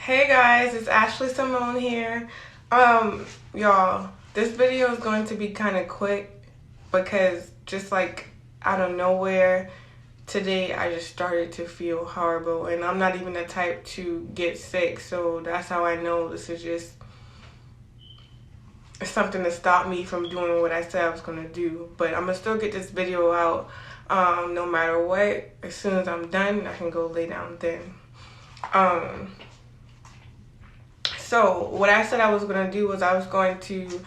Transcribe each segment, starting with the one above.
Hey guys, it's Ashley Simone here. Y'all, this video is going to be kind of quick because just like out of nowhere today I just started to feel horrible, and I'm not even the type to get sick, so that's how I know this is just something to stop me from doing what I said I was going to do. But I'm gonna still get this video out no matter what. As soon as I'm done, I can go lay down then. So what I said I was going to do was I was going to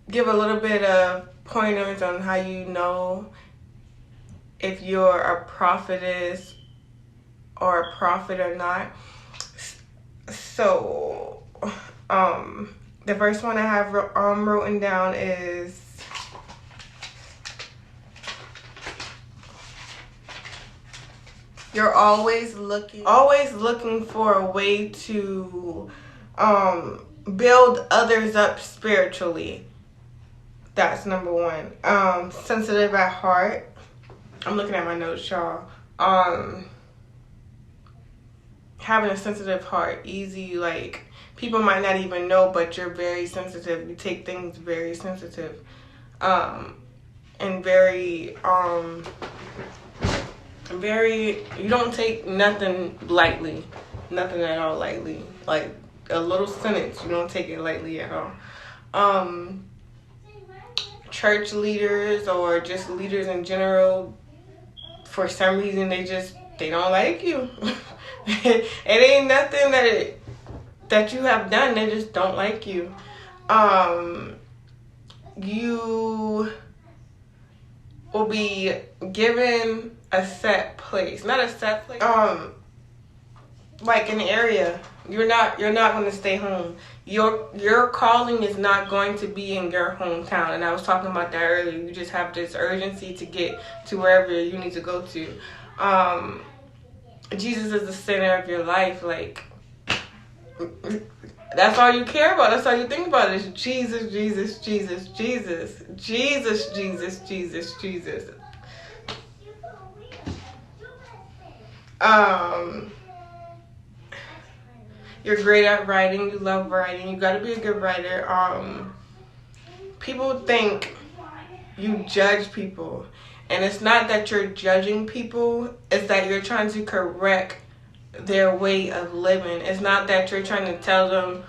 give a little bit of pointers on how you know if you're a prophetess or a prophet or not. So the first one I have written down is you're always looking for a way to build others up spiritually. That's number one. Sensitive at heart. I'm looking at my notes, y'all. Having a sensitive heart, easy, like people might not even know, but you're very sensitive. You take things very sensitive, and very you don't take nothing lightly, nothing at all lightly. Like a little sentence, you don't take it lightly at all. Church leaders or just leaders in general, for some reason they don't like you. It ain't nothing that you have done, they just don't like you. You will be given a set place, not a set place, like an area. You're not going to stay home. Your calling is not going to be in your hometown, and I was talking about that earlier. You just have this urgency to get to wherever you need to go to. Jesus is the center of your life. Like, that's all you care about. That's all you think about is Jesus, Jesus, Jesus, Jesus, Jesus, Jesus, Jesus, Jesus. You're great at writing. You love writing. You gotta be a good writer. People think you judge people, and it's not that you're judging people. It's that you're trying to correct their way of living. It's not that you're trying to tell them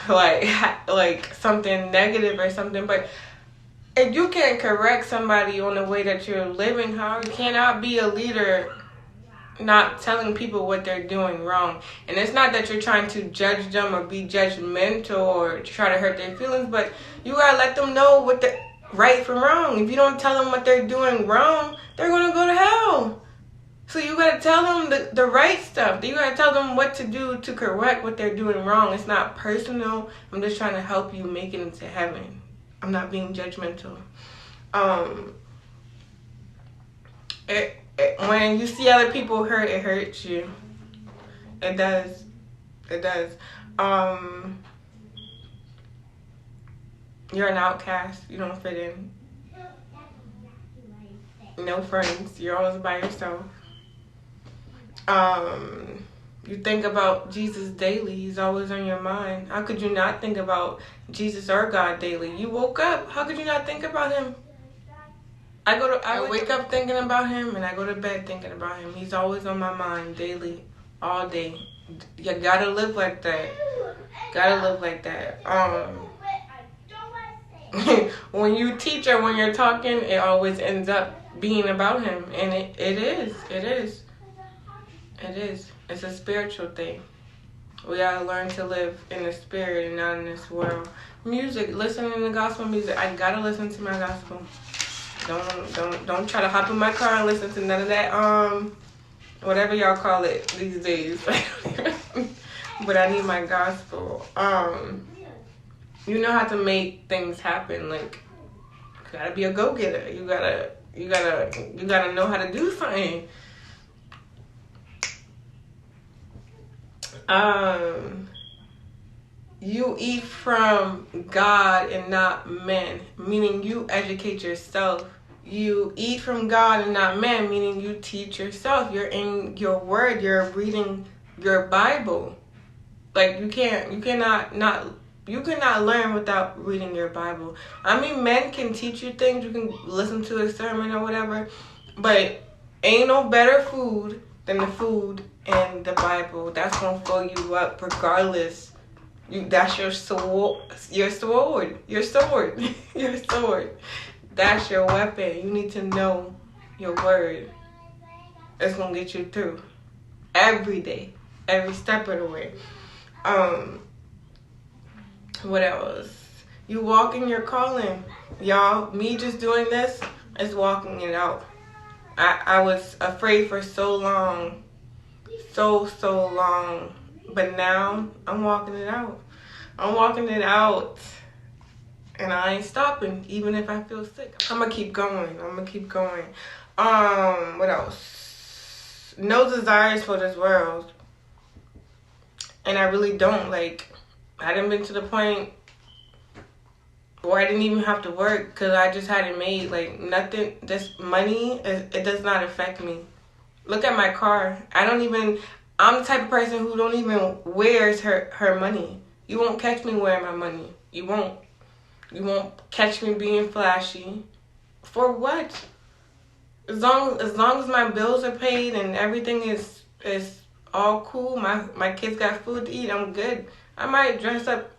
like something negative or something, but if you can't correct somebody on the way that you're living, how you cannot be a leader not telling people what they're doing wrong. And it's not that you're trying to judge them or be judgmental or try to hurt their feelings, but you gotta let them know what the right from wrong. If you don't tell them what they're doing wrong, they're gonna go to hell. So you gotta tell them the right stuff. You gotta tell them what to do to correct what they're doing wrong. It's not personal. I'm just trying to help you make it into heaven. I'm not being judgmental. When you see other people hurt, it hurts you. It does. It does. You're an outcast. You don't fit in. No friends. You're always by yourself. You think about Jesus daily. He's always on your mind. How could you not think about Jesus or God daily? You woke up. How could you not think about him? I wake up thinking about him, and I go to bed thinking about him. He's always on my mind daily, all day. You gotta live like that. Gotta live like that. When you teach or when you're talking, it always ends up being about him, and it is. It's a spiritual thing. We gotta learn to live in the spirit and not in this world. Music, listening to gospel music. I gotta listen to my gospel. Don't try to hop in my car and listen to none of that, whatever y'all call it these days. But I need my gospel. You know how to make things happen. Like, you gotta be a go-getter. You gotta know how to do something. You eat from God and not men, meaning you educate yourself you eat from God and not man, meaning you teach yourself. You're in your word. You're reading your Bible. Like you cannot learn without reading your Bible. I mean, men can teach you things. You can listen to a sermon or whatever, but ain't no better food than the food in the Bible. That's gonna fill you up regardless. That's your sword. Your sword. Your sword. Your sword. That's your weapon. You need to know your word. It's gonna get you through every day, every step of the way. What else? You walk in your calling, y'all. Me just doing this is walking it out. I was afraid for so long, so long, but now I'm walking it out. I'm walking it out. And I ain't stopping, even if I feel sick. I'm gonna keep going. What else? No desires for this world. And I really don't. Like, I done been to the point where I didn't even have to work because I just had it made. Like, nothing, this money, it does not affect me. Look at my car. I'm the type of person who don't even wears her money. You won't catch me wearing my money. You won't catch me being flashy. For what? As long as my bills are paid and everything is all cool, my kids got food to eat, I'm good. I might dress up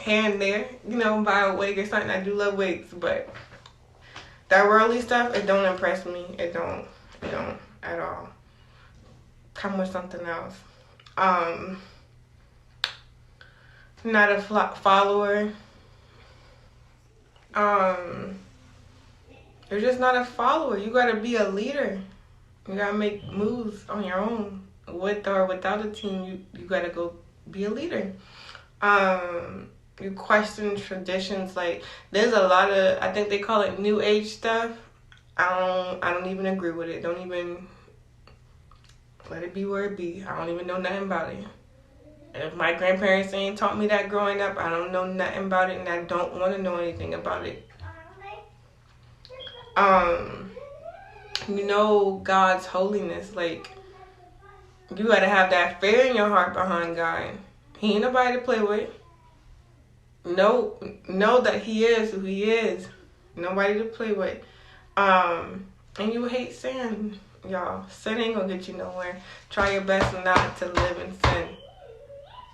here and there, buy a wig or something. I do love wigs, but that worldly stuff, it don't impress me. It don't at all. Come with something else. Not a follower. You're just not a follower. You gotta be a leader. You gotta make moves on your own. With or without a team, you gotta go be a leader. You question traditions. Like, there's a lot of, I think they call it new age stuff. I don't even agree with it. Don't even let it be where it be. I don't even know nothing about it. If my grandparents ain't taught me that growing up, I don't know nothing about it, and I don't want to know anything about it. God's holiness. Like, you gotta have that fear in your heart behind God. He ain't nobody to play with. Know that he is who he is. Nobody to play with. And you hate sin, y'all. Sin ain't gonna get you nowhere. Try your best not to live in sin.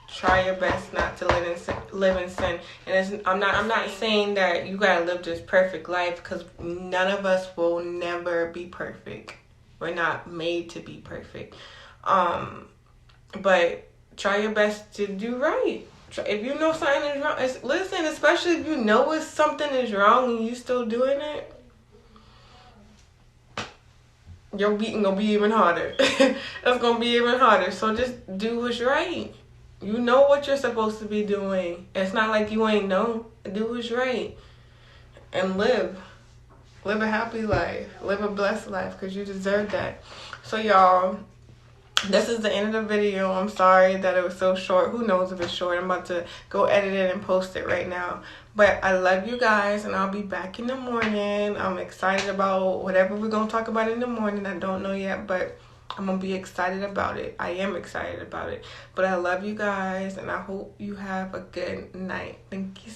Try your best not to live in sin. And I'm not saying that you gotta live this perfect life, because none of us will never be perfect. We're not made to be perfect. But try your best to do right. If you know something is wrong, listen. Especially if you know something is wrong and you still doing it, your beating gonna be even harder. It's gonna be even harder. So just do what's right. You know what you're supposed to be doing. It's not like you ain't know. Do what's right. And live. Live a happy life. Live a blessed life, because you deserve that. So, y'all, this is the end of the video. I'm sorry that it was so short. Who knows if it's short. I'm about to go edit it and post it right now. But I love you guys, and I'll be back in the morning. I'm excited about whatever we're going to talk about in the morning. I don't know yet, but I'm going to be excited about it. I am excited about it. But I love you guys, and I hope you have a good night. Thank you so much.